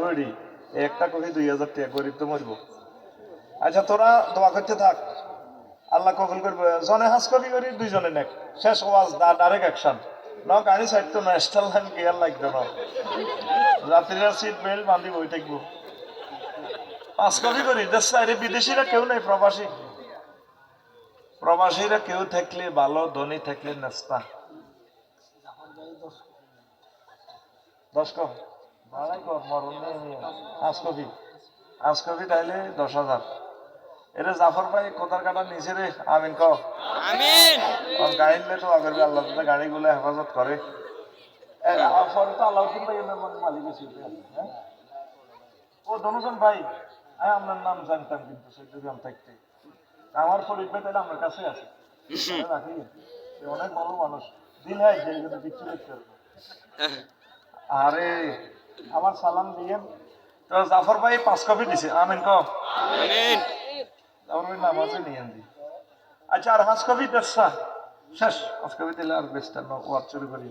Ready, একটা coffee 2000 টাকা, গরিব তো মরবো। আচ্ছা তোরা দোয়া করতে থাক, আল্লাহ কবুল করবে। জনে হাজ কপি করি, দুইজনে নেক, শেষ ওয়াজ ডাইরেক্ট অ্যাকশন। ন গাড়ি ছাড়তো না, স্টার লাইন গিয়ার লাগতো না, রাত্রিরা সিট বেল্ট বান্ধি বই থাকবো। 5 কপি করি দেশ সাইডে, বিদেশিরা কেউ নেই, প্রবাসী, প্রবাসীরা কেউ থাকলে ভালো, ধনী থাকলে নাস্তা। 10 কপি ভাড়াই কর, মরণ নেই। 5 কপি, 5 কপি তাইলে 10,000। এরে জাফর ভাই কোথার কাটা নিচে রে, আমিন কও আমিন। গাড়িলে তো আগের আল্লাহ তাআলা গাড়িগুলো হেফাজত করে। পরে তো আলাউদ্দিন ভাই এর মালিক ছিল। হ্যাঁ ও ধনুজন ভাই, হ্যাঁ আপনার নাম জানতাম কিন্তু সৈয়দ থাকতে। আমার ফরিদ ভাই তাহলে আমার কাছে আছে, রাখি। সে অনেক ভালো মানুষ, দিন হয় যে জন্য কিছু দেখতে পারবো। আরে আমার সালাম দিয়েন। তো জাফর ভাই 5 কপি দিছে, আমিন কও আমিন। জাফর ভাই নামাজে নিয়ে দি। আচ্ছা আর 5 কপি দেশা শেষ, 5 কপি দিলে আর বেস্টার ওয়াচ শুরু করি।